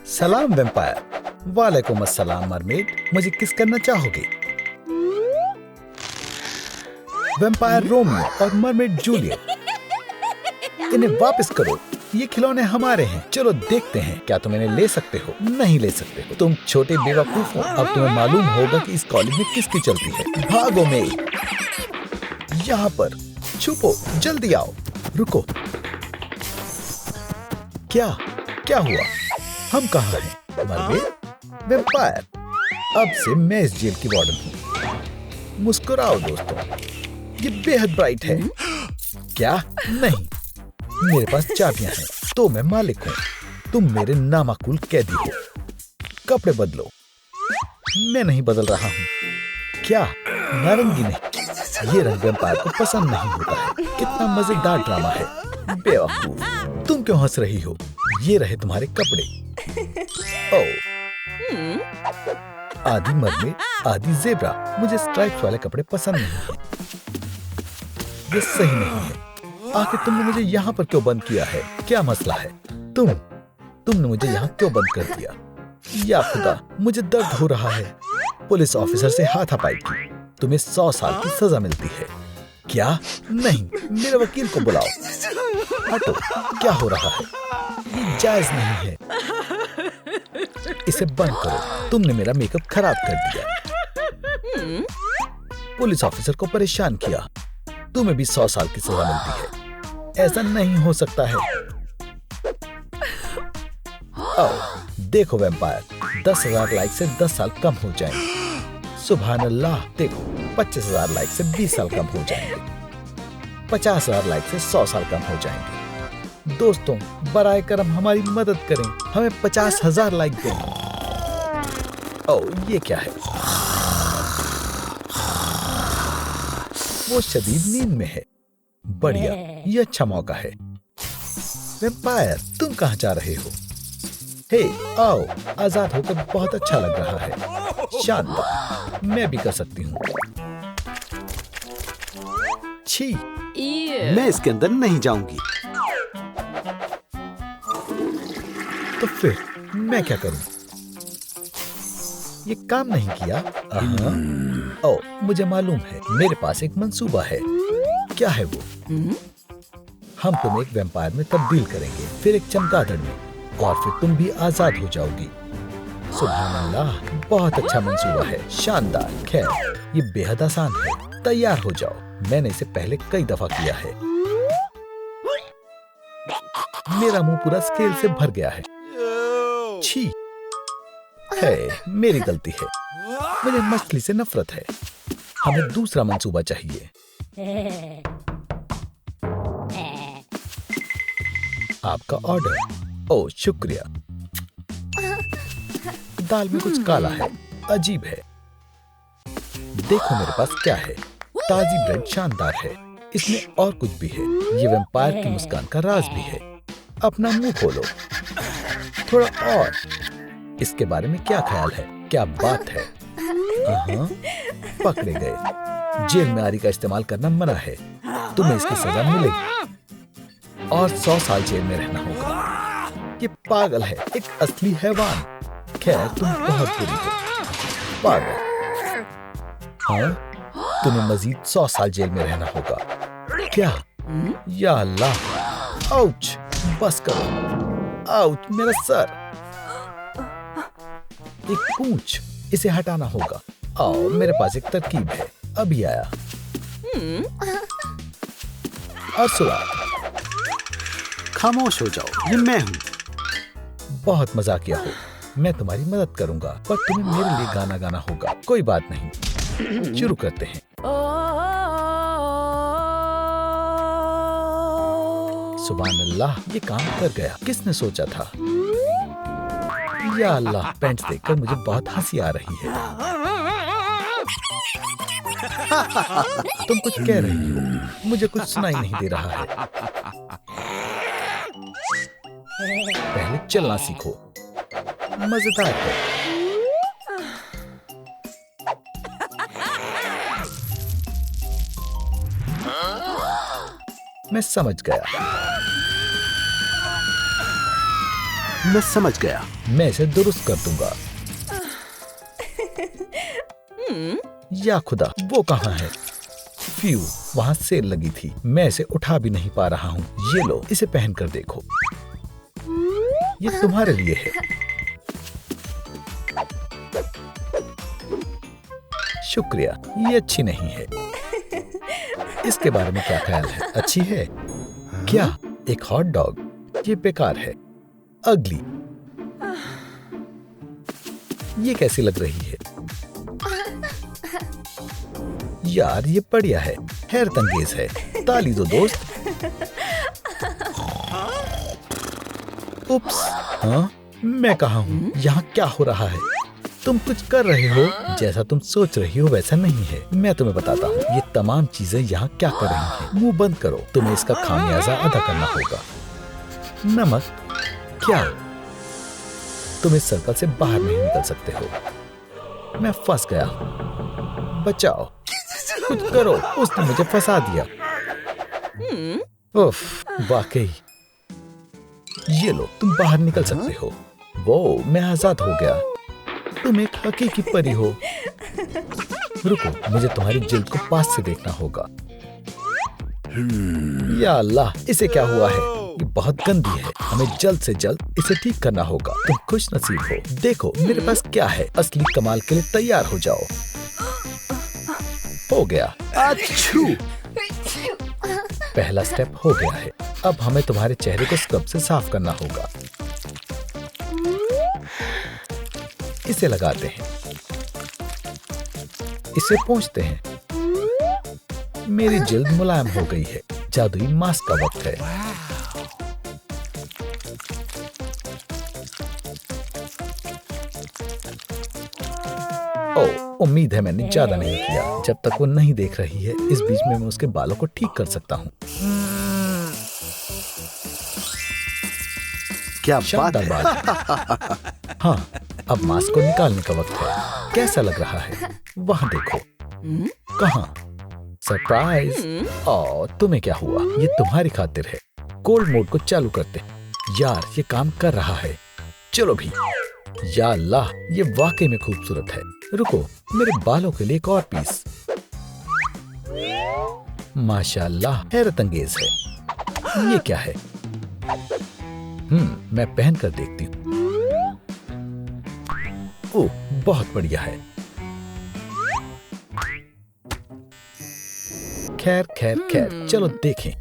सलाम वेम्पायर। वालेकुम अस्सलाम मरमेड। मुझे किस करना चाहोगे? वेम्पायर रोमियो और मरमेड जूलियट, इन्हें वापस करो। ये खिलौने हमारे हैं। चलो देखते हैं क्या तुम इन्हें ले सकते हो। नहीं ले सकते हो। तुम छोटे बेवकूफ हो। अब तुम्हें मालूम होगा कि इस कॉलेज में किसकी चलती है। भागो में यहाँ पर छुपो, जल्दी आओ। रुको, क्या क्या हुआ? हम कहाँ हैं? मरमेड, वेम्पायर, अब से मैं इस जेल की वार्डन हूँ। मुस्कुराओ दोस्तों, ये बेहद ब्राइट है। क्या? नहीं, मेरे पास चाबियां हैं, तो मैं मालिक हूँ। तुम मेरे नामाकुल कैदी हो। कपड़े बदलो। मैं नहीं बदल रहा हूँ। क्या? नारंगी नहीं, ये रंग वेम्पायर को पसंद नहीं होता है। कितना मजेदार ड्रामा है। बेवकूफ, तुम क्यों हंस रही हो? ये रहे तुम्हारे कपड़े। ओह, आधी मरमेड, आधी जेब्रा। मुझे स्ट्राइप्स वाले कपड़े पसंद नहीं हैं। ये सही नहीं है। आखिर तुमने मुझे यहाँ पर क्यों बंद किया है? क्या मसला है? तुमने मुझे यहाँ क्यों बंद कर दिया? या खुदा, मुझे दर्द हो रहा है। पुलिस ऑफिसर से हाथापाई की, तुम्हें 100 साल की सजा मिलती है। क्या? नहीं, मेरे वकील को बुलाओ। हटो, क्या हो रहा है? ये जायज नहीं है। इसे बंद करो। तुमने मेरा मेकअप खराब कर दिया। पुलिस ऑफिसर को परेशान किया। तुम्हें भी 100 साल की सजा मिलती है। ऐसा नहीं हो सकता है। आओ, देखो वेम्पायर, 10,000 लाइक से 10 साल कम हो जाएंगे। सुभान अल्लाह, देखो 25,000 लाइक से 20 साल कम हो जाएंगे। 50,000 लाइक से 100 साल कम हो जाएंगे। दोस्तों, बराए करम हमारी मदद करें। हमें 50,000 लाइक दें। ओह, ये क्या है? वो शदीद नींद में है। बढ़िया, ये अच्छा मौका है। वेम्पायर, तुम कहाँ जा रहे हो? हे, आओ, आजाद होकर बहुत अच्छा लग रहा है। शानदार, मैं भी कर सकती हूँ। छी, मैं इसके अंदर नहीं जाऊंगी। तो फिर मैं क्या करूं? ये काम नहीं किया। ओह, मुझे मालूम है। मेरे पास एक मंसूबा है। क्या है वो? हम तुम्हें एक वेम्पायर में तब्दील करेंगे, फिर एक चमगादड़ में, और फिर तुम भी आजाद हो जाओगी। सुभान अल्लाह, बहुत अच्छा मंसूबा है। शानदार। खैर, ये बेहद आसान है। तैयार हो जाओ। मैंने इसे पहले कई दफा किया है। मेरा मुंह पूरा स्केल से भर गया है। छी, है, मेरी गलती है। मुझे मछली से नफरत है। हमें दूसरा मंसूबा चाहिए। आपका ऑर्डर। ओह, शुक्रिया। दाल में कुछ काला है, अजीब है। देखो मेरे पास क्या है। ताजी ब्रेड शानदार है। इसमें और कुछ भी है। ये वेम्पायर की मुस्कान का राज भी है। अपना मुंह खोलो। थोड़ा और। इसके बारे में क्या ख्याल है? क्या बात है? पकड़े गए। जेल में आरी का इस्तेमाल करना मना है। तुम्हें इसकी सजा मिलेगी और 100 साल जेल में रहना होगा। ये पागल है, एक असली हैवान। खैर, तुम बहुत बुरी हो। पागल। हाँ, तुम्हें मजीद 100 साल जेल में रहना होगा। क्या? या अल्लाह, आउच, बस करो। आउच, मेरा सर। एक पूंछ, इसे हटाना होगा। आओ, मेरे पास एक तरकीब है। अभी आया। अर्सुला, खामोश हो जाओ, ये मैं हूँ। बहुत मजाकिया हो। मैं तुम्हारी मदद करूंगा, पर तुम्हें मेरे लिए गाना गाना होगा। कोई बात नहीं, शुरू करते हैं। सुभान अल्लाह, ये काम कर गया। किसने सोचा था? या अल्लाह, पैंट्स देखकर मुझे बहुत हंसी आ रही है। तुम कुछ कह रही हो? मुझे कुछ सुनाई नहीं दे रहा है। पहले चलना सीखो। मजेदार है। मैं समझ गया। मैं समझ गया। मैं इसे दुरुस्त कर दूंगा। या खुदा, वो कहाँ है? फ्यू, वहाँ सेल लगी थी। मैं इसे उठा भी नहीं पा रहा हूँ। ये लो, इसे पहन कर देखो। ये तुम्हारे लिए है। शुक्रिया, ये अच्छी नहीं है। इसके बारे में क्या ख्याल है? अच्छी है क्या? एक हॉट डॉग? ये बेकार है, अगली। ये कैसी लग रही है? यार, ये बढ़िया है, हैरत अंगेज है। ताली दो दोस्त। उप्स, हाँ, मैं कहाँ हूँ? यहाँ क्या हो रहा है? तुम कुछ कर रहे हो? जैसा तुम सोच रही हो वैसा नहीं है। मैं तुम्हें बताता हूँ ये तमाम चीजें यहाँ क्या कर रही हैं। मुंह बंद करो, तुम्हें इसका खामियाजा अदा करना होगा। नमक? क्या? तुम इस सर्कल से बाहर नहीं निकल सकते हो। मैं फंस गया। बचाओ, कुछ करो, उसने मुझे फंसा दिया। उफ, वाकई। ये लो, तुम बाहर निकल सकते हो। वो, मैं आजाद हो गया। तुम एक हकीकी परी हो। रुको, मुझे तुम्हारी जिल्द को पास से देखना होगा। या अल्लाह, इसे क्या हुआ है? ये बहुत गंदी है। हमें जल्द से जल्द इसे ठीक करना होगा। तुम खुश नसीब हो। देखो मेरे पास क्या है। असली कमाल के लिए तैयार हो जाओ। हो गया। अच्छू। पहला स्टेप हो गया है। अब हमें तुम्हारे चेहरे को स्क्रब से साफ करना होगा। इसे लगाते हैं, इसे पोंछते हैं। मेरी जिल्द मुलायम हो गई है। जादुई मास्क का वक्त है। ओह, उम्मीद है मैंने ज्यादा नहीं किया। जब तक वो नहीं देख रही है, इस बीच में मैं उसके बालों को ठीक कर सकता हूँ। क्या बात शानदार है। बात। हाँ, अब मास्क को निकालने का वक्त है। कैसा लग रहा है? वहाँ देखो। कहाँ? सरप्राइज। और तुम्हें क्या हुआ? ये तुम्हारी खातिर है। कोल्ड मोड को चालू करते हैं। यार, ये काम कर रहा है। चलो भी। या अल्लाह, ये वाकई में खूबसूरत है। रुको, मेरे बालों के लिए एक और पीस। माशाअल्लाह, हैरत अंगेज है। ये क्या है? मैं पहन कर देखती हूँ। ओह, बहुत बढ़िया है। खैर खैर खैर, चलो देखें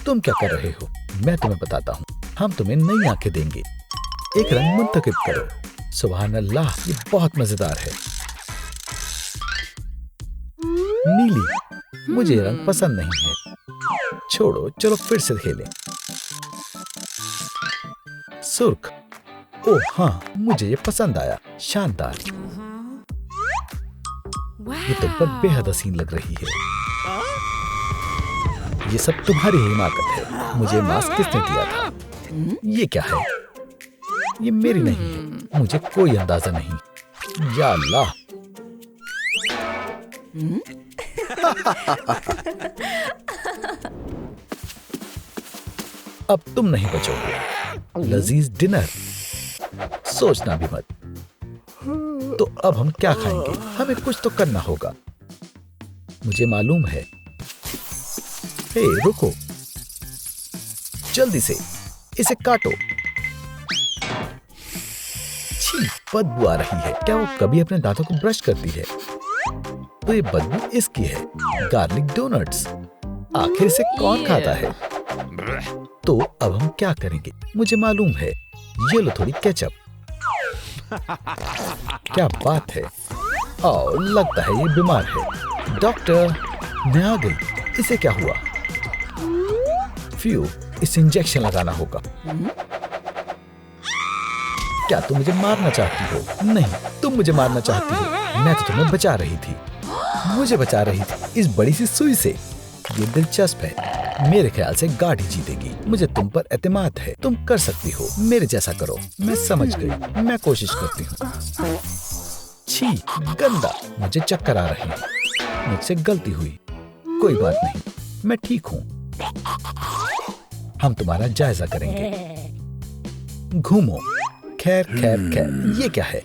तुम क्या कर रहे हो। मैं तुम्हें बताता हूँ। हम तुम्हें नई आंखें देंगे। एक रंग मुंतखब करो। सुभान अल्लाह, ये बहुत मजेदार है। नीली, मुझे ये रंग पसंद नहीं है। छोड़ो, चलो फिर से खेलें। सुर्ख। ओह हाँ, मुझे ये पसंद आया। शानदार। ये तुम पर बेहद हसीन लग रही है। ये सब तुम्हारी ही हिमाकत है। मुझे मास्क किसने दिया था? ये क्या है? ये मेरी नहीं है। मुझे कोई अंदाजा नहीं। या अल्लाह। अब तुम नहीं बचोगे। लजीज डिनर, सोचना भी मत। तो अब हम क्या खाएंगे? हमें कुछ तो करना होगा। मुझे मालूम है। हे, रुको, जल्दी से इसे काटो। छी, बदबू आ रही है। क्या वो कभी अपने दांतों को ब्रश करती है? तो ये बदबू इसकी है। Garlic donuts. आखिर इसे कौन खाता है? तो अब हम क्या करेंगे? मुझे मालूम है। ये लो थोड़ी केचप। क्या बात है। और लगता है ये बीमार है। डॉक्टर, मैं आ गई। इसे क्या हुआ? फ्यू, इसे इंजेक्शन लगाना होगा। क्या तुम मुझे मारना चाहती हो? नहीं, तुम मुझे मारना चाहती हो। मैं तो तुम्हें बचा रही थी। मुझे बचा रही थी इस बड़ी सी सुई से। ये दिलचस्प है। मेरे ख्याल से गाड़ी जीतेगी। मुझे तुम पर एतमाद है। तुम कर सकती हो। मेरे जैसा करो। मैं समझ गई। मैं कोशिश करती हूँ। छी, गंदा। मुझे चक्कर आ रहे हैं। मुझसे गलती हुई। कोई बात नहीं, मैं ठीक हूँ। हम तुम्हारा जायजा करेंगे। घूमो। खैर खैर खैर, ये क्या है?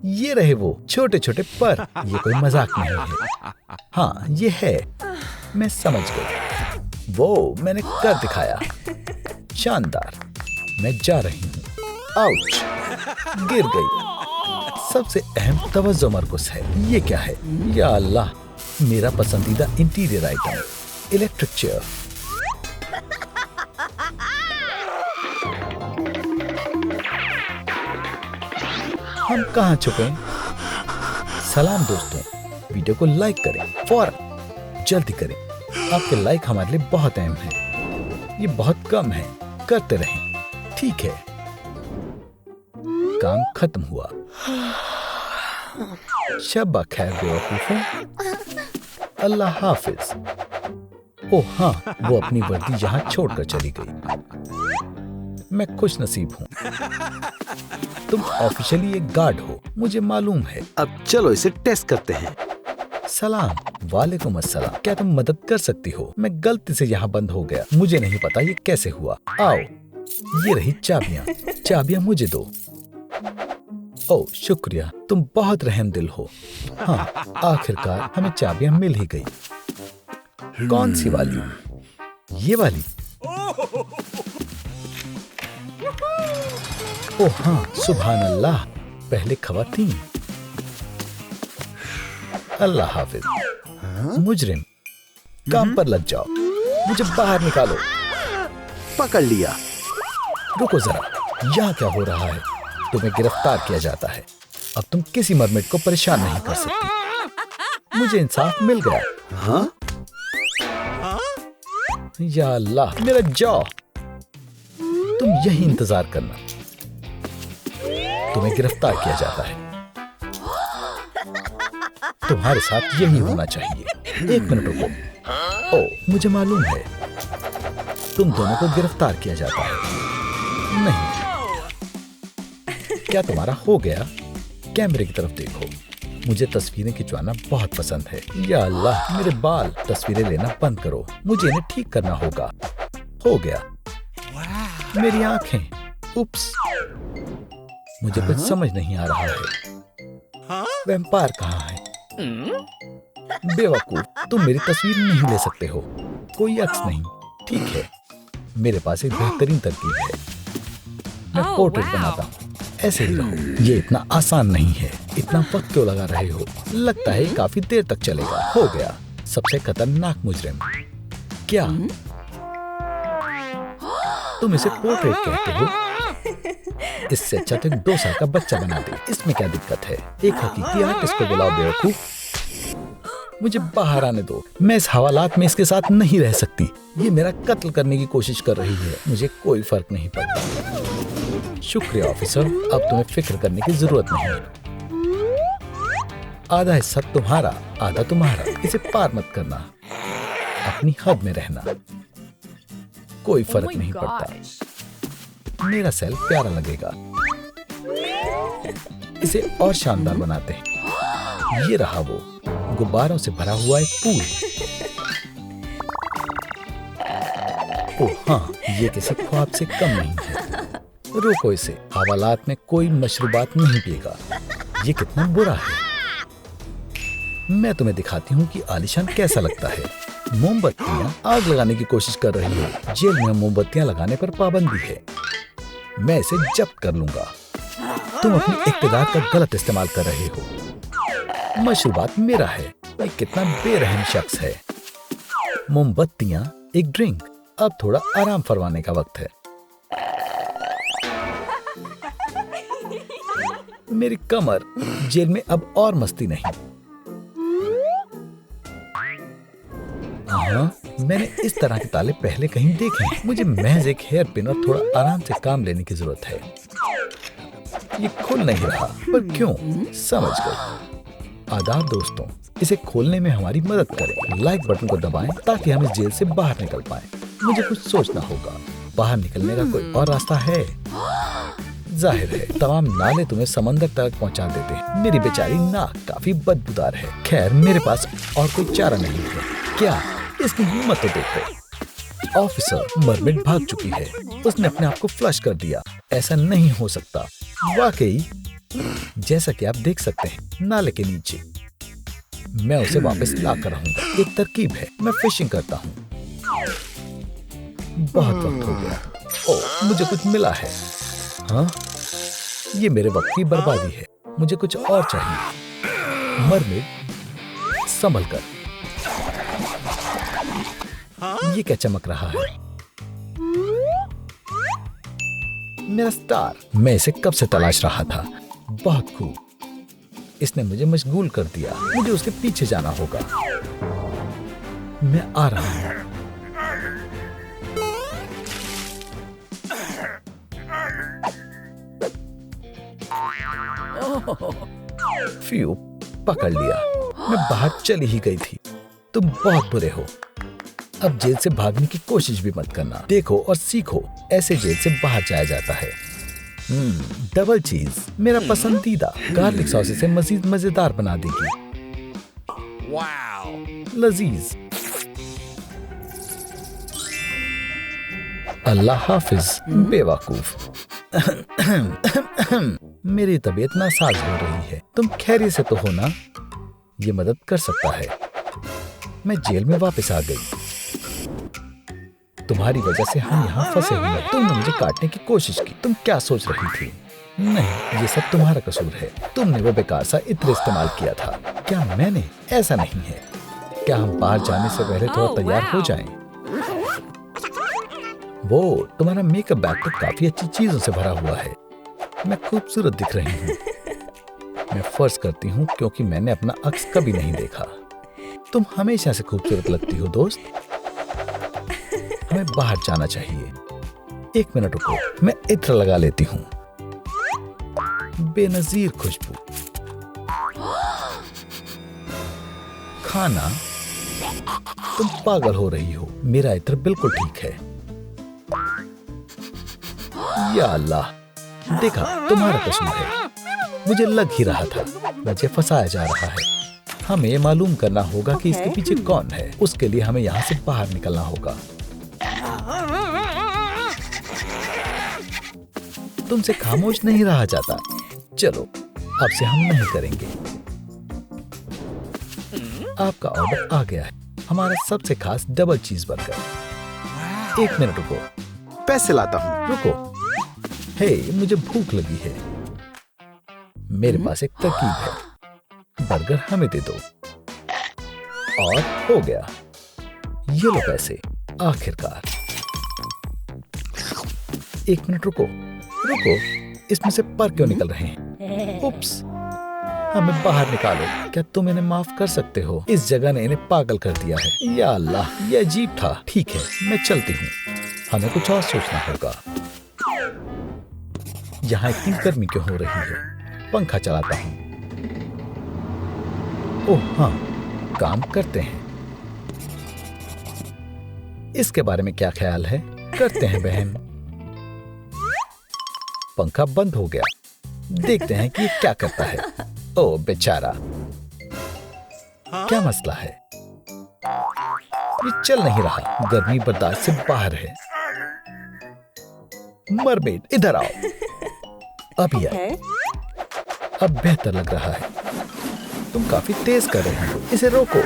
ये रहे वो छोटे छोटे पर। ये कोई मजाक नहीं है। हाँ ये है, मैं समझ गई। वो मैंने कर दिखाया। शानदार। मैं जा रही हूँ। आउच, गिर गई। सबसे अहम तवज्जो मरकुस है। ये क्या है? या अल्लाह, मेरा पसंदीदा इंटीरियर आइटम, इलेक्ट्रिक चेयर। हम कहाँ छुपे? सलाम दोस्तों, वीडियो को लाइक करें फौरन, जल्दी करें। आपके लाइक हमारे लिए बहुत अहम है। ये बहुत कम है, करते रहें। ठीक है, काम खत्म हुआ। शब्बा खैर बेवकूफों, अल्लाह हाफिज। ओह हाँ, वो अपनी वर्दी यहाँ छोड़कर चली गई। मैं खुश नसीब हूँ। तुम ऑफिशियली एक गार्ड हो, मुझे मालूम है। अब चलो इसे टेस्ट करते हैं। सलाम। वालेकुम अस्सलाम। क्या तुम मदद कर सकती हो? मैं गलती से यहाँ बंद हो गया, मुझे नहीं पता ये कैसे हुआ। आओ, ये रही चाबियाँ। चाबियाँ मुझे दो। ओह शुक्रिया, तुम बहुत रहमदिल हो। हाँ, आखिरकार हमें चाबियाँ मिल ही गई। कौन सी वाली? ये वाली? ओह हाँ, सुभान अल्लाह। पहले खवातीन। अल्लाह हाफिज। मुजरिम, काम पर लग जाओ। मुझे बाहर निकालो। पकड़ लिया। रुको जरा, यहाँ क्या हो रहा है? तुम्हें गिरफ्तार किया जाता है। अब तुम किसी मरमिट को परेशान नहीं कर सकती। मुझे इंसाफ मिल गया। हाँ? या अल्लाह, मेरा जॉ। तुम यही इंतजार करना। तुम्हें गिरफ्तार किया जाता है। तुम्हारे साथ यही होना चाहिए। 1 मिनट रुको। ओह, मुझे मालूम है। तुम दोनों को गिरफ्तार किया जाता है। नहीं, क्या तुम्हारा हो गया? कैमरे की तरफ देखो। मुझे तस्वीरें खिंचवाना बहुत पसंद है। या अल्लाह, मेरे बाल। तस्वीरें लेना बंद करो, मुझे इन्हें ठीक करना होगा। हो गया। मेरी आंखें। उप्स, मुझे कुछ समझ नहीं आ रहा है। वैम्पायर कहाँ है? बेवकूफ, तुम मेरी तस्वीर नहीं ले सकते हो। कोई अक्स नहीं। ठीक है, मेरे पास एक बेहतरीन तरकीब है। मैं पोर्ट्रेट बनाता हूँ। ऐसे ही रहो। ये इतना आसान नहीं है। इतना वक्त क्यों लगा रहे हो? लगता है ये काफी देर तक चलेगा। हो गया। सबसे खतरनाक मुजरिम। क्या तुम इसे पोर्ट्रेट कहते हो? इससे अच्छा तो एक 2 साल का बच्चा बना दे। इसमें क्या दिक्कत है? एक हकीकी आर्टिस्ट को बुलाओ। बेवकूफ, मुझे बाहर आने दो। मैं इस हवालात में इसके साथ नहीं रह सकती। ये मेरा कत्ल करने की कोशिश कर रही है। मुझे कोई फर्क नहीं पड़ता। शुक्रिया ऑफिसर, अब तुम्हें फिक्र करने की जरूरत नहीं है। आधा हिस्सा तुम्हारा, आधा तुम्हारा। इसे पार मत करना। अपनी हद में रहना। कोई फर्क नहीं पड़ता। मेरा सेल प्यारा लगेगा। इसे और शानदार बनाते हैं। ये रहा वो, गुब्बारों से भरा हुआ एक पूल। ओह हाँ, ये किसी ख्वाब से कम नहीं है। रोको इसे। हवालात में कोई मशरूबात नहीं पिएगा। ये कितना बुरा है। मैं तुम्हें दिखाती हूँ कि आलिशान कैसा लगता है। मोमबत्तियाँ आग लगाने की कोशिश कर रही है। जेल में मोमबत्तियाँ लगाने पर पाबंदी है। मैं इसे जब्त कर लूंगा। तुम अपनी इख्तियार का गलत इस्तेमाल कर रहे हो। मशरूबात मेरा है। ये कितना बेरहम शख्स है। मोमबत्तियाँ, एक ड्रिंक। अब थोड़ा आराम फरमाने का वक्त है। मेरी कमर। जेल में अब और मस्ती नहीं। हाँ, मैंने इस तरह के ताले पहले कहीं देखे हैं। मुझे महज एक हेयर पिन और थोड़ा आराम से काम लेने की जरूरत है। ये खुल नहीं रहा, पर क्यों? समझ गए। आदाब दोस्तों, इसे खोलने में हमारी मदद करें। लाइक बटन को दबाएं ताकि हम इस जेल से बाहर निकल पाएं। मुझे कुछ सोचना होगा। बाहर निकलने का कोई और रास्ता है? जाहिर है तमाम नाले तुम्हें समंदर तक पहुंचा देते हैं। मेरी बेचारी नाक काफी बदबूदार है। खैर, मेरे पास और कोई चारा नहीं है। क्या? इसकी हिम्मत तो देखो। ऑफिसर, मरमिट भाग चुकी है। उसने अपने आप को फ्लश कर दिया। ऐसा नहीं हो सकता। वाकई, जैसा कि आप देख सकते हैं नाले के नीचे, मैं उसे वापस ला कर रहूंगा। एक तरकीब है, मैं फिशिंग करता हूँ। बहुत वक्त हो गया। ओह, मुझे कुछ मिला है। हाँ, ये मेरे वक्त की बर्बादी है। मुझे कुछ और चाहिए। मरमेड, संभल कर। ये क्या चमक रहा है? मेरा स्टार। मैं इसे कब से तलाश रहा था। बहुत खूब, इसने मुझे मशगूल कर दिया। मुझे उसके पीछे जाना होगा। मैं आ रहा हूं। फ्यू, पकड़ लिया। मैं बाहर चली ही गई थी। तुम बहुत बुरे हो। अब जेल से भागने की कोशिश भी मत करना। देखो और सीखो, ऐसे जेल से बाहर जाया जाता है। डबल चीज मेरा पसंदीदा। गार्लिक सॉस इसे मजीद मजेदार बना देगी। लजीज। अल्लाह हाफिज बेवकूफ। मेरी तबीयत नासाज हो रही है। तुम खैरियत से तो हो ना? ये मदद कर सकता है। मैं जेल में वापस आ गई। तुम्हारी वजह से हम यहाँ फंसे हुए हैं। तुमने मुझे काटने की कोशिश की। तुम क्या सोच रही थी? नहीं, ये सब तुम्हारा कसूर है। तुमने वो बेकार सा इत्र इस्तेमाल किया था। क्या मैंने? ऐसा नहीं है। क्या हम बाहर जाने से पहले थोड़ा तैयार हो जाएं? वो तुम्हारा मेकअप बैग तो काफी अच्छी चीजों से भरा हुआ है। मैं खूबसूरत दिख रही हूँ। मैं फर्ज करती हूँ क्योंकि मैंने अपना अक्स कभी नहीं देखा। तुम हमेशा से खूबसूरत लगती हो दोस्त। हमें बाहर जाना चाहिए। एक मिनट रुको, मैं इत्र लगा लेती हूँ। बेनजीर खुशबू। खाना, तुम पागल हो रही हो। मेरा इत्र बिल्कुल ठीक है। या अल्लाह, देखा, तुम्हारा कसूर है। मुझे लग ही रहा था। मुझे फंसाया जा रहा है। हमें ये मालूम करना होगा कि इसके पीछे कौन है। उसके लिए हमें यहाँ से बाहर निकलना होगा। तुमसे खामोश नहीं रहा जाता। चलो, अब से हम नहीं करेंगे। आपका ऑर्डर आ गया है। हमारा सबसे खास डबल चीज बर्गर। एक मिनट रुको। पैसे लाता हूँ। रुको। हे, मुझे भूख लगी है। मेरे पास एक तरकीब है। बर्गर हमें दे दो। और हो गया। ये लो पैसे। आखिरकार। एक मिनट रुको। रुको, इसमें से पर क्यों निकल रहे हैं? उप्स, हमें बाहर निकालो। क्या तुम इन्हें माफ कर सकते हो? इस जगह ने इन्हें पागल कर दिया है। या अल्लाह, ये अजीब था। ठीक है, मैं चलती हूँ। हमें कुछ और सोचना होगा। यहाँ इतनी गर्मी क्यों हो रही है? पंखा चलाता हूँ। ओह हाँ, काम करते हैं। इसके बारे में क्या ख्याल है? करते हैं बहन। पंखा बंद हो गया। देखते हैं कि ये क्या करता है। ओह बेचारा, क्या मसला है? ये चल नहीं रहा। गर्मी बर्दाश्त से बाहर है। मरमेड, इधर आओ। अभी आए। अब बेहतर लग रहा है। तुम काफी तेज कर रहे हो। इसे रोको।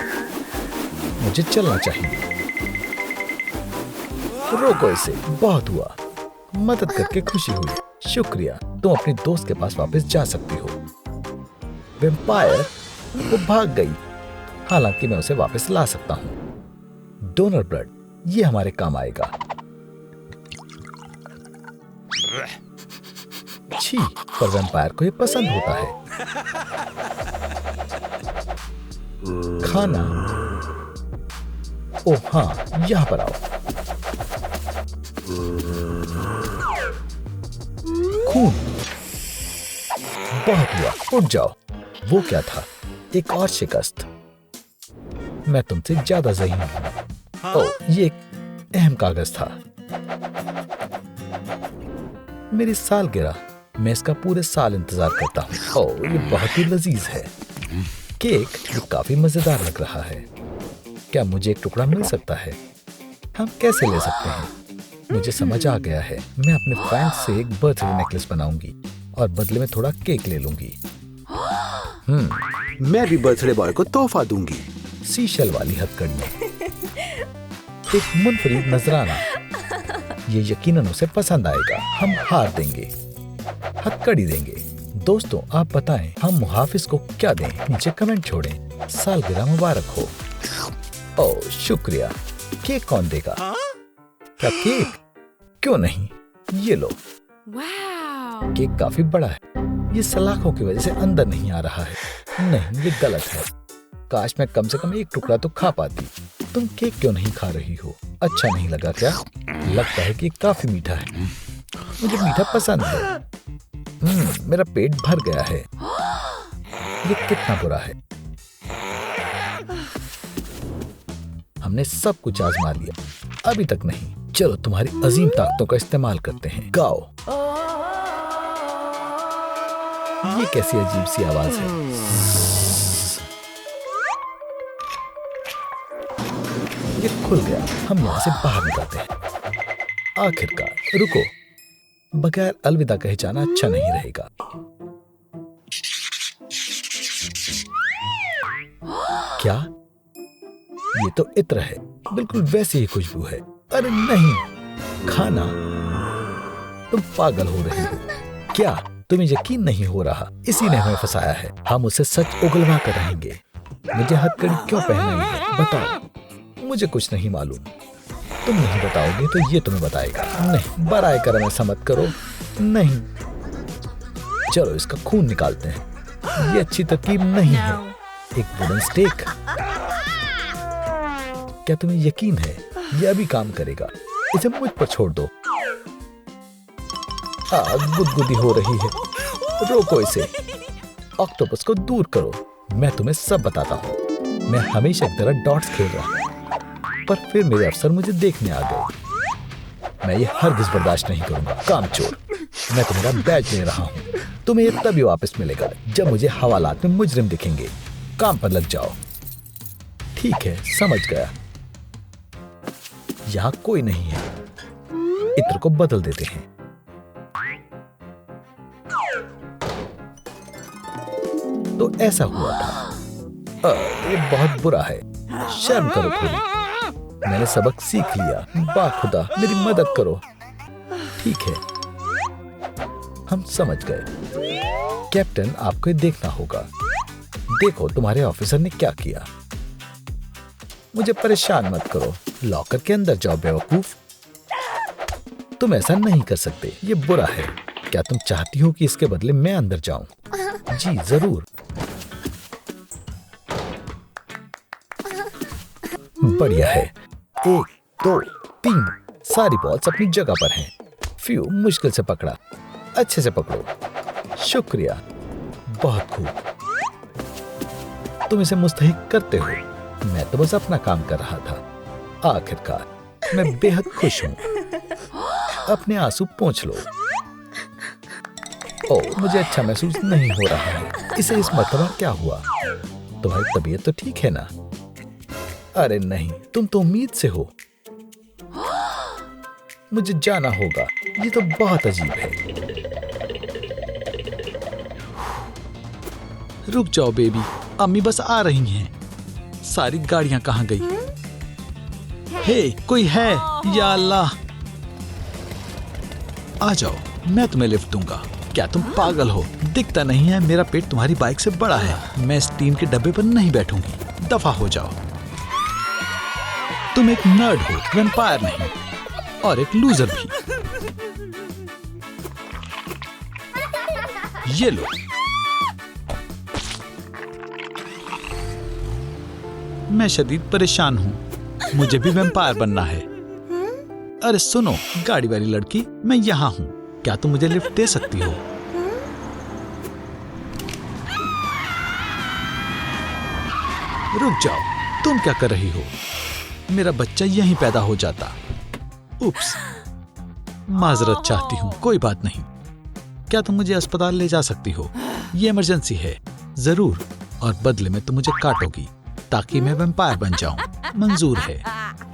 मुझे चलना चाहिए। रोको इसे। बहुत हुआ। मदद करके खुशी हुई। शुक्रिया। तुम अपने दोस्त के पास वापस जा सकती हो। वेम्पायर, वो भाग गई। हालांकि मैं उसे वापस ला सकता हूँ। डोनर ब्लड, ये हमारे काम आएगा। छी, पर वेम्पायर को ये पसंद होता है। खाना। ओह हाँ, यहाँ पर आओ। खून। बहुत हुआ। उठ जाओ। वो क्या था? एक और शिकस्त। मैं तुमसे ज्यादा ज़हीन हूं। ओह, ये एक अहम कागज था। मेरी सालगिरह। मैं इसका पूरे साल इंतजार करता हूँ। ओह, ये बहुत ही लजीज है। केक, ये काफी मजेदार लग रहा है। क्या मुझे एक टुकड़ा मिल सकता है? हम कैसे ले सकते हैं? मुझे समझ आ गया है। मैं अपने फ्रेंड से एक बर्थडे नेकलेस बनाऊंगी और बदले में थोड़ा केक ले लूंगी। मैं भी बर्थडे बॉय को तोहफा दूंगी। सीशल वाली हथकड़ी, एक मुनफरिद नजराना, ये यकीनन उसे पसंद आएगा। हम हार देंगे, हथकड़ी देंगे। दोस्तों आप बताएं हम मुहाफिज को क्या दें? नीचे कमेंट छोड़ें। सालगिरह मुबारक हो। ओह शुक्रिया। केक कौन देगा? क्या केक? क्यों नहीं, ये लो। केक काफी बड़ा है, ये सलाखों की वजह से अंदर नहीं आ रहा है। नहीं, ये गलत है। काश मैं कम से कम एक टुकड़ा तो खा पाती। तुम केक क्यों नहीं खा रही हो? अच्छा नहीं लगा क्या? लगता है कि ये काफी मीठा है। मुझे मीठा पसंद है। मेरा पेट भर गया है। ये कितना बुरा है। हमने सब कुछ आजमा लिया, अभी तक नहीं। चलो तुम्हारी अजीम ताकतों का इस्तेमाल करते हैं। गाओ। ये कैसी अजीब सी आवाज है? ये खुल गया। हम यहाँ से बाहर निकलते हैं। आखिरकार। रुको, बगैर अलविदा कहे जाना अच्छा नहीं रहेगा। क्या? ये तो इत्र है, बिल्कुल वैसी ही खुशबू है। अरे नहीं, खाना। तुम पागल हो रही हो क्या? तुम्हें यकीन नहीं हो रहा? इसी ने हमें फंसाया है। हम उसे सच उगलवा कर रहेंगे। मुझे हथकड़ी क्यों पहनाई है? बताओ। मुझे कुछ नहीं मालूम। तुम नहीं बताओगे तो ये तुम्हें बताएगा। नहीं, बराए करम ऐसा मत करो। नहीं, चलो इसका खून निकालते हैं। ये अच्छी तरकीब नहीं है। एक वुडन स्टेक। क्या तुम्हें यकीन है ये अभी काम करेगा? इसे मुझ पर छोड़ दो। गुदगुदी हो रही है। रोको इसे। ऑक्टोपस को दूर करो। मैं तुम्हें सब बताता हूँ। मैं हमेशा की तरह डॉट्स खेल रहा हूँ, पर फिर मेरे अफसर मुझे देखने आ गए। मैं ये हरगिज बर्दाश्त नहीं करूंगा। कामचोर, मैं तुम्हारा बैज ले रहा हूँ। तुम्हें ये तभी वापस मिलेगा जब मुझे हवालात में मुजरिम दिखेंगे। काम पर लग जाओ। ठीक है, समझ गया। यहाँ कोई नहीं है। इत्र को बदल देते हैं। तो ऐसा हुआ था। ये बहुत बुरा है। शर्म करो थोड़ी। मैंने सबक सीख लिया। बाखुदा मेरी मदद करो। ठीक है, हम समझ गए। कैप्टन, आपको देखना होगा। देखो तुम्हारे ऑफिसर ने क्या किया। मुझे परेशान मत करो। लॉकर के अंदर जाओ बेवकूफ। तुम ऐसा नहीं कर सकते, ये बुरा है। क्या तुम चाहती हो कि इसके बदले मैं अंदर जाऊं? जी जरूर। बढ़िया है। 1 2 3 सारी बॉल्स अपनी जगह पर हैं। फ्यू, मुश्किल से पकड़ा। अच्छे से पकड़ो। शुक्रिया, बहुत खूब। तुम इसे मुस्तहिक करते हो। मैं तो बस अपना काम कर रहा था। आखिरकार मैं बेहद खुश हूँ। अपने आंसू पोंछ लो। ओह, मुझे अच्छा महसूस नहीं हो रहा है। इसे इस मर्तबा क्या हुआ? तुम्हारी तबीयत तो ठीक है ना? अरे नहीं, तुम तो उम्मीद से हो। मुझे जाना होगा। ये तो बहुत अजीब है। रुक जाओ बेबी, अम्मी बस आ रही हैं। सारी गाड़ियां कहाँ गई? हे, कोई है? या अल्लाह। आ जाओ, मैं तुम्हें लिफ्ट दूंगा। क्या तुम पागल हो? दिखता नहीं है मेरा पेट तुम्हारी बाइक से बड़ा है। मैं इस टीन के डब्बे पर नहीं बैठूंगी। दफा हो जाओ। तुम एक नर्ड हो, वैम्पायर नहीं, और एक लूजर भी। ये लो। मैं शदीद परेशान हूँ। मुझे भी वैम्पायर बनना है। अरे सुनो गाड़ी वाली लड़की, मैं यहाँ हूँ। क्या तुम मुझे लिफ्ट दे सकती हो? रुक जाओ, तुम क्या कर रही हो? मेरा बच्चा यहीं पैदा हो जाता। उप्स, माजरत चाहती हूँ। कोई बात नहीं। क्या तुम मुझे अस्पताल ले जा सकती हो? ये इमरजेंसी है। जरूर, और बदले में तुम मुझे काटोगी ताकि मैं वैम्पायर बन जाऊं। मंजूर है।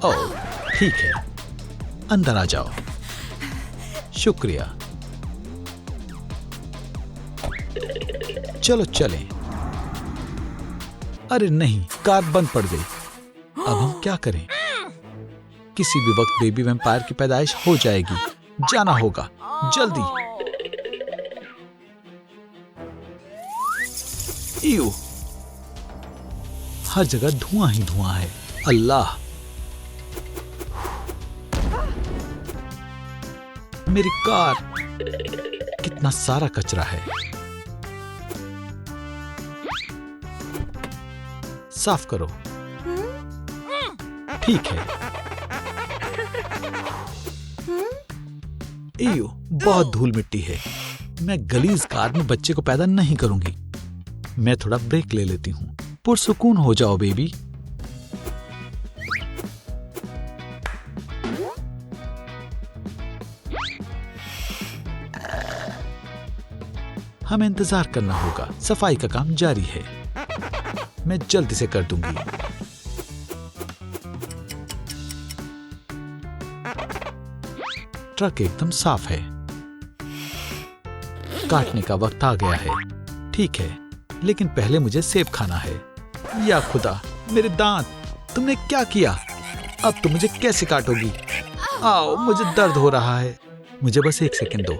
ओह ठीक है, अंदर आ जाओ। शुक्रिया। चलो चलें। अरे नहीं, कार बंद पड़ गई। अब हम क्या करें? किसी भी वक्त बेबी वैम्पायर की पैदाइश हो जाएगी। जाना होगा जल्दी। इयो, हर जगह धुआं ही धुआं है। अल्लाह, मेरी कार, कितना सारा कचरा है। साफ करो। ठीक है। इयो, बहुत धूल मिट्टी है। मैं गलीज कार में बच्चे को पैदा नहीं करूंगी। मैं थोड़ा ब्रेक ले लेती हूँ। पुरसुकून हो जाओ बेबी। हमें इंतजार करना होगा। सफाई का काम जारी है। मैं जल्दी से कर दूंगी। ट्रक एकदम साफ है। काटने का वक्त आ गया है। ठीक है, लेकिन पहले मुझे सेब खाना है। या खुदा, मेरे दांत, तुमने क्या किया? अब तुम मुझे कैसे काटोगी? आओ, मुझे दर्द हो रहा है। मुझे बस 1 सेकंड दो।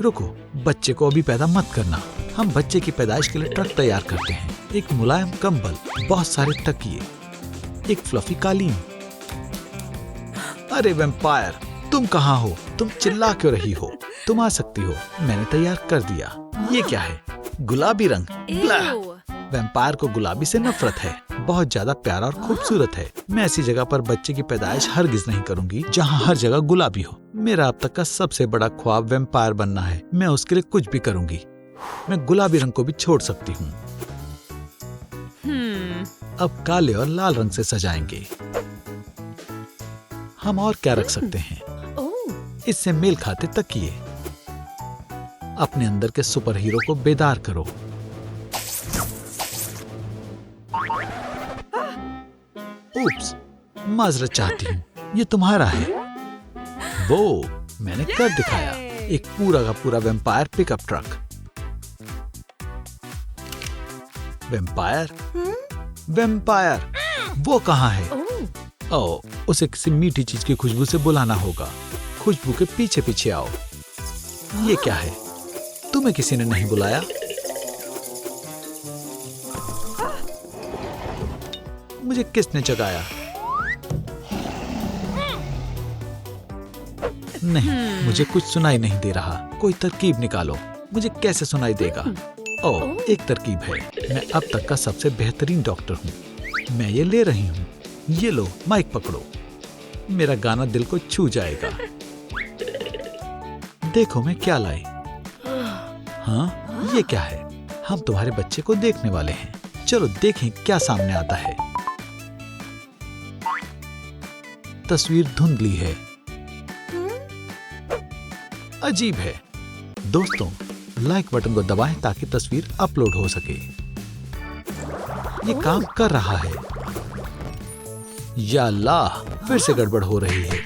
रुको, बच्चे को अभी पैदा मत करना। हम बच्चे की पैदाइश के लिए ट्रक तैयार करते हैं। एक मुलायम कंबल, बहुत सारे तकिए, एक फ्लफी कालीन। अरे वैम्पायर, तुम कहाँ हो? तुम चिल्ला क्यों रही हो? तुम आ सकती हो। मैंने तैयार कर दिया। ये क्या है? गुलाबी रंग। ब्लैह। वैम्पायर को गुलाबी से नफरत है। बहुत ज्यादा प्यारा और खूबसूरत है। मैं ऐसी जगह पर बच्चे की पैदाइश हरगिज नहीं करूंगी जहाँ हर जगह गुलाबी हो। मेरा अब तक का सबसे बड़ा ख्वाब वैम्पायर बनना है। मैं उसके लिए कुछ भी करूंगी। मैं गुलाबी रंग को भी छोड़ सकती हूँ। अब काले और लाल रंग से सजाएंगे। हम और क्या रख सकते हैं? इससे मेल खाते तकिए। अपने अंदर के सुपर हीरो को बेदार करो। उप्स, माजरत चाहती हूँ। ये तुम्हारा है। वो मैंने कर दिखाया। एक पूरा का पूरा vampire pickup truck. Vampire? Vampire, वो कहाँ है? ओ, उसे किसी मीठी चीज की खुशबू से बुलाना होगा। खुशबू के पीछे पीछे आओ। ये क्या है? तुम्हें किसी ने नहीं बुलाया? मुझे किसने जगाया? नहीं, मुझे कुछ सुनाई नहीं दे रहा। कोई तरकीब निकालो। मुझे कैसे सुनाई देगा? ओह, एक तरकीब है। मैं अब तक का सबसे बेहतरीन डॉक्टर हूँ। मैं ये ले रही हूँ। ये लो, माइक पकड़ो। मेरा गाना दिल को छू जाएगा। देखो मैं क्या लाई। हाँ, ये क्या है? हम तुम्हारे बच्चे को देखने वाले हैं। चलो देखें क्या सामने आता है। तस्वीर धुंधली है। अजीब है। दोस्तों, लाइक बटन को दबाएं ताकि तस्वीर अपलोड हो सके। ये काम कर रहा है। या अल्लाह, फिर से गड़बड़ हो रही है।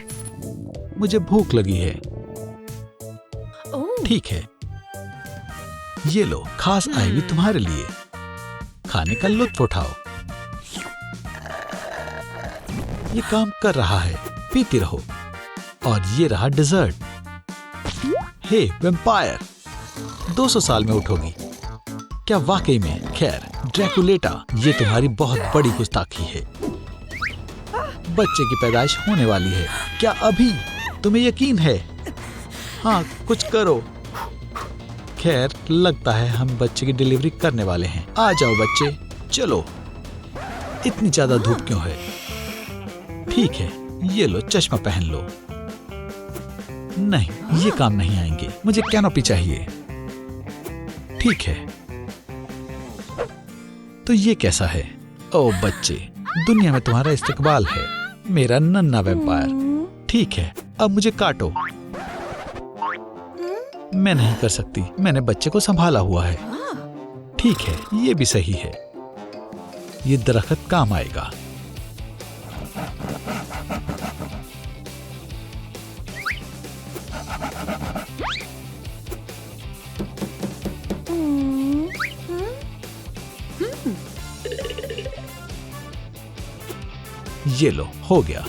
मुझे भूख लगी है। ठीक है, ये लो, खास आई हुई तुम्हारे लिए। खाने का लुत्फ उठाओ। ये काम कर रहा है। पीती रहो। और ये रहा डिजर्ट। हे वैम्पायर, 200 साल में उठोगी क्या वाकई में? खैर, ड्रैकुलेटा, ये तुम्हारी बहुत बड़ी गुस्ताखी है। बच्चे की पैदाइश होने वाली है। क्या अभी? तुम्हें यकीन है? हाँ, कुछ करो। खैर, लगता है हम बच्चे की डिलीवरी करने वाले हैं। आ जाओ बच्चे, चलो। इतनी ज्यादा धूप क्यों है? ठीक है, ये लो, चश्मा पहन लो। नहीं, ये काम नहीं आएंगे। मुझे कैनोपी चाहिए। ठीक है, तो ये कैसा है? ओ बच्चे, दुनिया में तुम्हारा इस्तकबाल है, मेरा नन्हा वैम्पायर। ठीक है, अब मुझे काटो। मैं नहीं कर सकती। मैंने बच्चे को संभाला हुआ है। ठीक है, ये भी सही है। ये दरख्त काम आएगा। ये लो, हो गया।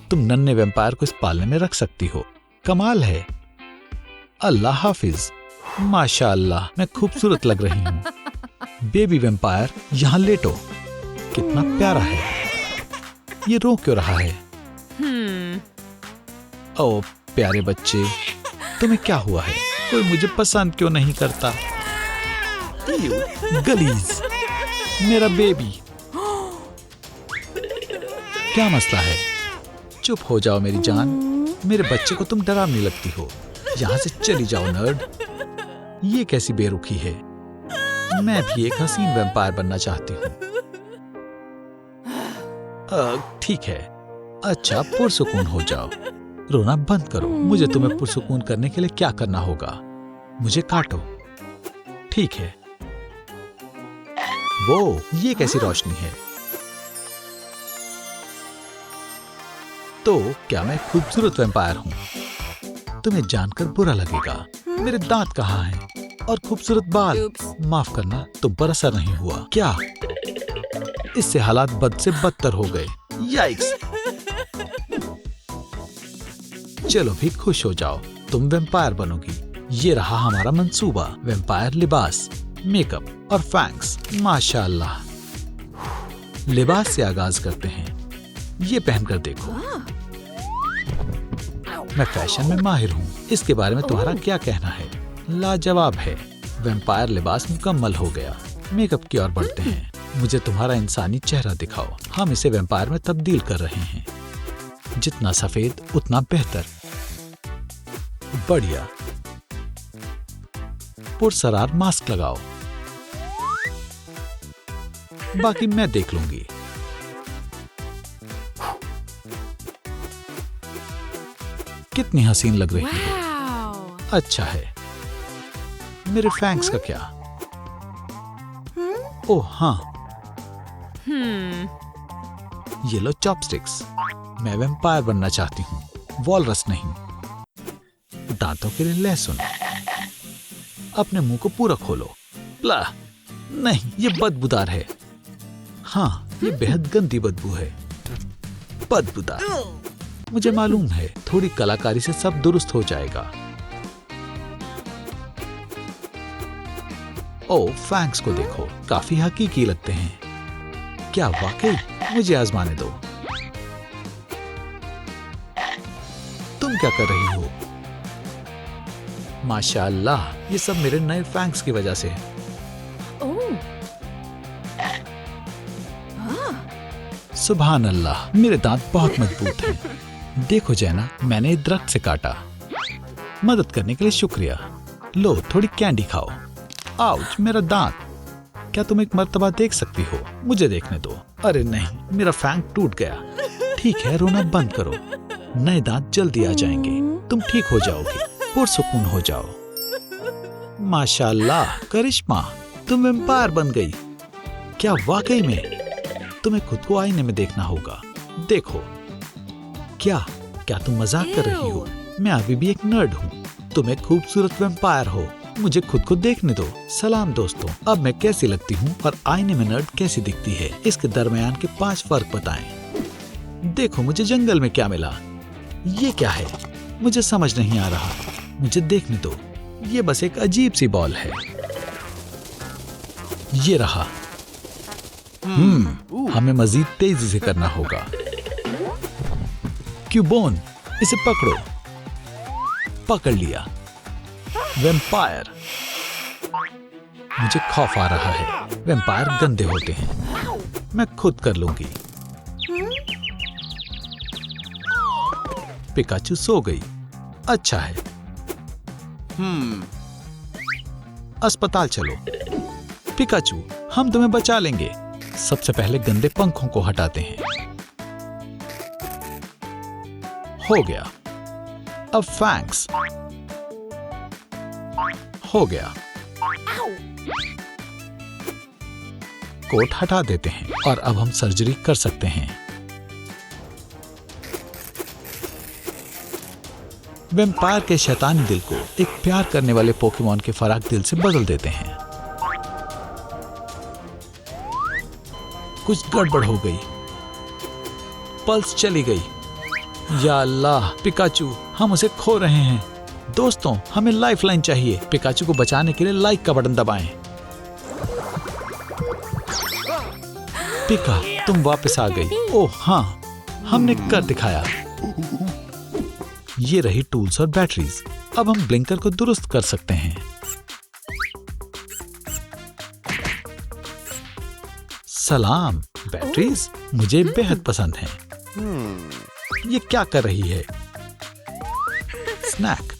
तुम नन्हे वैम्पायर को इस पालने में रख सकती हो। कमाल है। अल्लाह हाफिज। माशाअल्लाह, मैं खूबसूरत लग रही हूँ। बेबी वैम्पायर, यहाँ लेटो। कितना प्यारा है। ये रो क्यों रहा है? ओ प्यारे बच्चे, तुम्हें क्या हुआ है? कोई मुझे पसंद क्यों नहीं करता? गलीज, मेरा बेबी। क्या मसला है? चुप हो जाओ मेरी जान। मेरे बच्चे को तुम डरावनी लगती हो। यहाँ से चली जाओ नर्ड। ये कैसी बेरुखी है? मैं भी एक हसीन वैम्पायर बनना चाहती हूँ। ठीक है। अच्छा, पुरसुकून हो जाओ। रोना बंद करो। मुझे तुम्हें पुरसुकून करने के लिए क्या करना होगा? मुझे काटो। ठीक है। वो ये कैसी रोशनी है? तो क्या मैं खूबसूरत वैम्पायर हूँ? तुम्हें जानकर बुरा लगेगा। मेरे दांत कहाँ हैं? और खूबसूरत बाल। माफ करना, तो बरसर नहीं हुआ क्या? इससे हालात बद से बदतर हो गए। याइक्स। चलो भी खुश हो जाओ, तुम वैम्पायर बनोगी। ये रहा हमारा मंसूबा। वैम्पायर लिबास, मेकअप और फैंक्स। माशाअल्लाह। लिबास से आगाज करते हैं। ये पहनकर देखो। मैं फैशन में माहिर हूँ। इसके बारे में तुम्हारा क्या कहना है? लाजवाब है। वैम्पायर लिबास मुकम्मल हो गया। मेकअप की ओर बढ़ते हैं। मुझे तुम्हारा इंसानी चेहरा दिखाओ। हम इसे वैम्पायर में तब्दील कर रहे हैं। जितना सफेद उतना बेहतर। बढ़िया। पुरसरार मास्क लगाओ। बाकी मैं देख लूंगी। कितनी हसीन लग रही है। अच्छा है। मेरे फैंक्स का क्या? ओह हाँ, ये लो चॉपस्टिक्स। मैं वैम्पायर बनना चाहती हूँ, वॉलरस नहीं। दांतों के लिए लहसुन। अपने मुंह को पूरा खोलो। ला, नहीं, ये बदबूदार है। हाँ, ये बेहद गंदी बदबू है। बदबूदार। मुझे मालूम है, थोड़ी कलाकारी से सब दुरुस्त हो जाएगा। ओ, फैंक्स को देखो, काफी हकीकी लगते हैं। क्या वाकई? मुझे आजमाने दो। तुम क्या कर रही हो? माशाअल्लाह, ये सब मेरे नए फैंक्स की वजह से है। सुभान अल्लाह, मेरे दांत बहुत मजबूत हैं। देखो जैना, मैंने दरख्त से काटा। मदद करने के लिए शुक्रिया। लो, थोड़ी कैंडी खाओ। आउच, मेरा दांत। क्या तुम एक मर्तबा देख सकती हो? मुझे देखने दो। अरे नहीं, मेरा फैंग टूट गया। ठीक है, रोना बंद करो। नए दांत जल्दी आ जाएंगे। तुम ठीक हो जाओगी। पुरसुकून हो जाओ। माशाअल्लाह, करिश्मा, तुम वैम्पायर बन गई। क्या वाकई में? तुम्हें खुद को आईने में देखना होगा। देखो। क्या तुम मजाक कर रही हो? मैं अभी भी एक नर्ड हूँ। तुम एक खूबसूरत वैम्पायर हो। मुझे खुद को देखने दो। सलाम दोस्तों, अब मैं कैसी लगती हूँ और आईने में नर्ड कैसी दिखती है, इसके दरमियान के 5 फर्क बताएं। देखो, मुझे जंगल में क्या मिला। ये क्या है? मुझे समझ नहीं आ रहा। मुझे देखने दो। ये बस एक अजीब सी बॉल है। ये रहा। हमें मजीद तेजी से करना होगा। क्यूबोन, इसे पकड़ो। पकड़ लिया। वैम्पायर। मुझे खौफ आ रहा है। वैम्पायर गंदे होते हैं। मैं खुद कर लूंगी। पिकाचू सो गई। अच्छा है। अस्पताल चलो। पिकाचू, हम तुम्हें बचा लेंगे। सबसे पहले गंदे पंखों को हटाते हैं। हो गया। अब फैंक्स। हो गया। कोट हटा देते हैं और अब हम सर्जरी कर सकते हैं। वैम्पायर के शैतानी दिल को एक प्यार करने वाले पोकेमॉन के फराक दिल से बदल देते हैं। कुछ गड़बड़ हो गई। पल्स चली गई। या अल्लाह, पिकाचू, हम उसे खो रहे हैं। दोस्तों, हमें लाइफलाइन चाहिए। पिकाचू को बचाने के लिए लाइक का बटन दबाएं। पिका, तुम वापस आ गई। ओह हाँ, हमने कर दिखाया। ये रही टूल्स और बैटरीज। अब हम ब्लिंकर को दुरुस्त कर सकते हैं। सलाम। बैटरीज मुझे बेहद पसंद हैं। ये क्या कर रही है? स्नैक।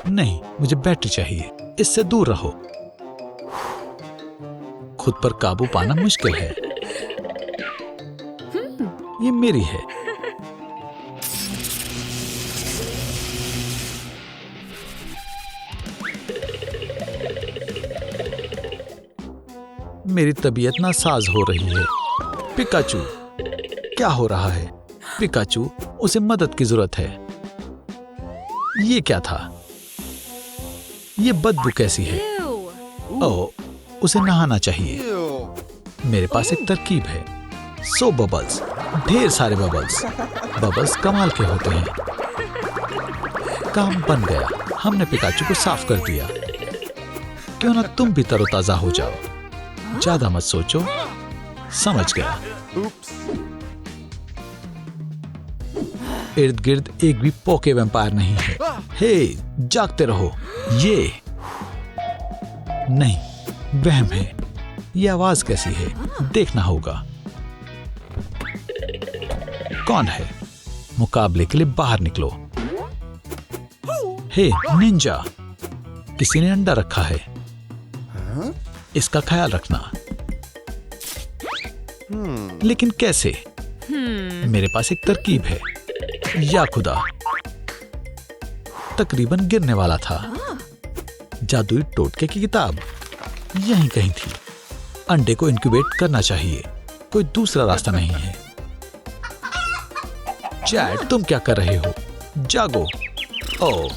नहीं, मुझे बैटरी चाहिए। इससे दूर रहो। खुद पर काबू पाना मुश्किल है। ये मेरी है। मेरी तबीयत नासाज हो रही है। पिकाचू, क्या हो रहा है? पिकाचू, उसे मदद की जरूरत है। ये क्या था? ये बदबू कैसी है? ओह, उसे नहाना चाहिए। मेरे पास एक तरकीब है। सो बबल्स, ढेर सारे बबल्स। बबल्स कमाल के होते हैं। काम बन गया। हमने पिकाचू को साफ कर दिया। क्यों ना तुम भी तरोताजा हो जाओ। ज्यादा मत सोचो। समझ गया। इर्द गिर्द एक भी पोके वैम्पायर नहीं है। हे, जागते रहो। ये नहीं, वहम है। ये आवाज कैसी है? देखना होगा। कौन है? मुकाबले के लिए बाहर निकलो। हे निंजा, किसी ने अंडा रखा है। इसका ख्याल रखना। लेकिन कैसे? मेरे पास एक तरकीब है। या खुदा, तकरीबन गिरने वाला था। जादुई टोटके की किताब यहीं कहीं थी। अंडे को इंक्यूबेट करना चाहिए। कोई दूसरा रास्ता नहीं है। चैट, तुम क्या कर रहे हो? जागो। ओह,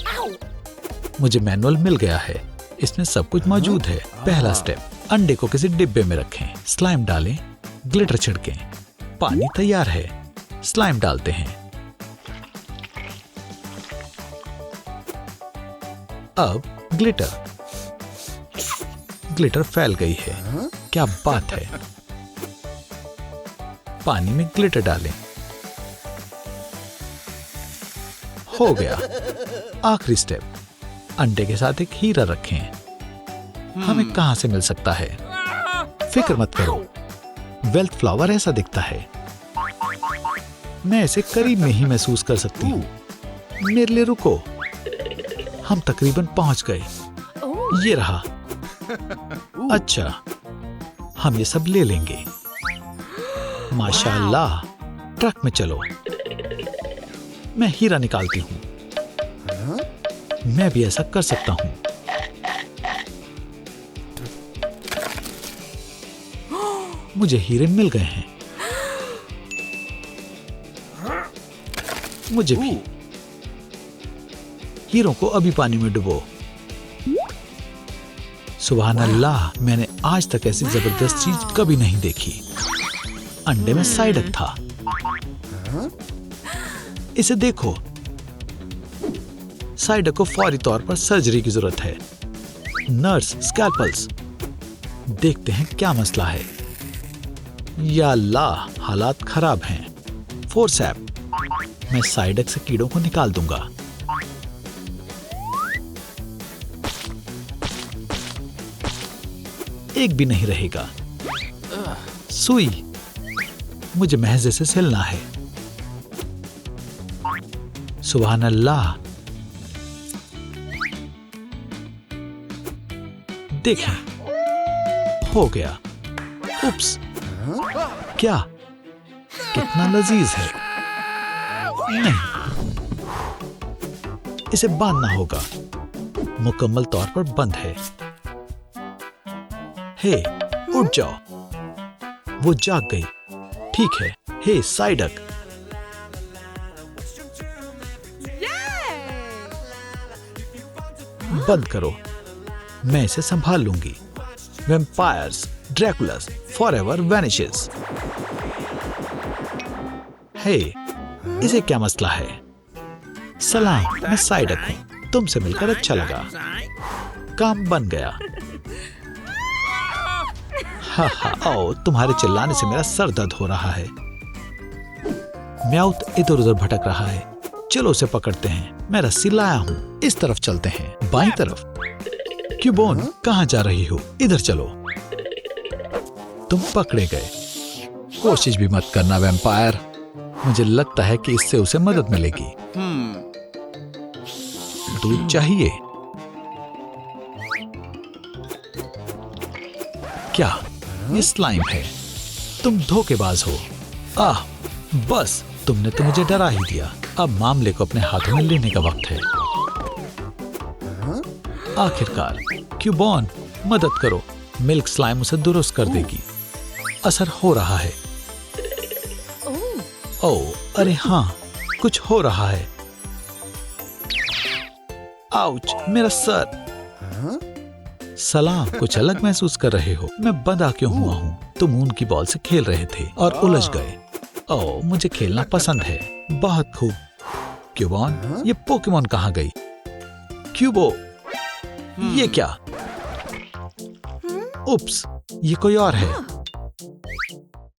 मुझे मैनुअल मिल गया है। इसमें सब कुछ मौजूद है। पहला स्टेप, अंडे को किसी डिब्बे में रखें। स्लाइम डालें, ग्लिटर छिड़कें। पानी तैयार है। स्लाइम डालते हैं। अब ग्लिटर। ग्लिटर फैल गई है। क्या बात है। पानी में ग्लिटर डालें। हो गया। आखिरी स्टेप, अंडे के साथ एक हीरा रखें। हमें कहां से मिल सकता है? फिक्र मत करो। वेल्थ फ्लावर ऐसा दिखता है। मैं इसे करीब में ही महसूस कर सकती हूँ। मेरे लिए रुको। हम तकरीबन पहुंच गए। ये रहा। अच्छा, हम ये सब ले लेंगे। माशाअल्लाह। ट्रक में चलो। मैं हीरा निकालती हूँ। मैं भी ऐसा कर सकता हूँ। मुझे हीरे मिल गए हैं। मुझे भी। हीरों को अभी पानी में डुबो। सुभान अल्लाह, मैंने आज तक ऐसी जबरदस्त चीज कभी नहीं देखी। अंडे में साइडक था। इसे देखो। साइडक को फौरी तौर पर सर्जरी की जरूरत है। नर्स, स्कैल्पल्स। देखते हैं क्या मसला है। या अल्लाह, हालात खराब हैं। फोर्सेप। मैं साइडक से कीड़ों को निकाल दूंगा। एक भी नहीं रहेगा। सुई। मुझे महज इसे सिलना है। सुभान अल्लाह। देखें, हो गया। उप्स, क्या? कितना लजीज है। नहीं, इसे बांधना होगा। मुकम्मल तौर पर बंद है। हे, उठ जाओ। वो जाग गई। ठीक है। हे साइडक। बंद करो। मैं इसे संभाल लूंगी। Vampires, draculas, forever vanishes. Hey, इसे क्या मसला है? सलाम, मैं साइडक हूँ। तुमसे मिलकर अच्छा लगा। काम बन गया। हा हा, ओ, तुम्हारे चिल्लाने से मेरा सर दर्द हो रहा है। म्याउथ इधर उधर भटक रहा है। चलो उसे पकड़ते हैं। मैं रस्सी लाया हूँ। इस तरफ चलते हैं, बाईं तरफ। क्यूबोन, कहाँ जा रही हो? इधर चलो। तुम पकड़े गए। कोशिश भी मत करना वैम्पायर। मुझे लगता है कि इससे उसे मदद मिलेगी। दूध चाहिए क्या? ये स्लाइम है। तुम धोखेबाज हो। आह, बस तुमने तो मुझे डरा ही दिया। अब मामले को अपने हाथों में लेने का वक्त है। आखिरकार, क्यूबॉन, मदद करो। मिल्क स्लाइम उसे दुरुस्त कर देगी। असर हो रहा है। ओह, अरे हाँ, कुछ हो रहा है। आउच, मेरा सर। सलाम, कुछ अलग महसूस कर रहे हो? मैं बंधा क्यों हुआ हूँ? तुम ऊन की बॉल से खेल रहे थे और उलझ गए। ओह, मुझे खेलना पसंद है। बहुत खूब। क्यूबॉन, ये पोकेमॉन कहाँ गई? क्यूबो, ये क्या? उप्स, ये कोई और है।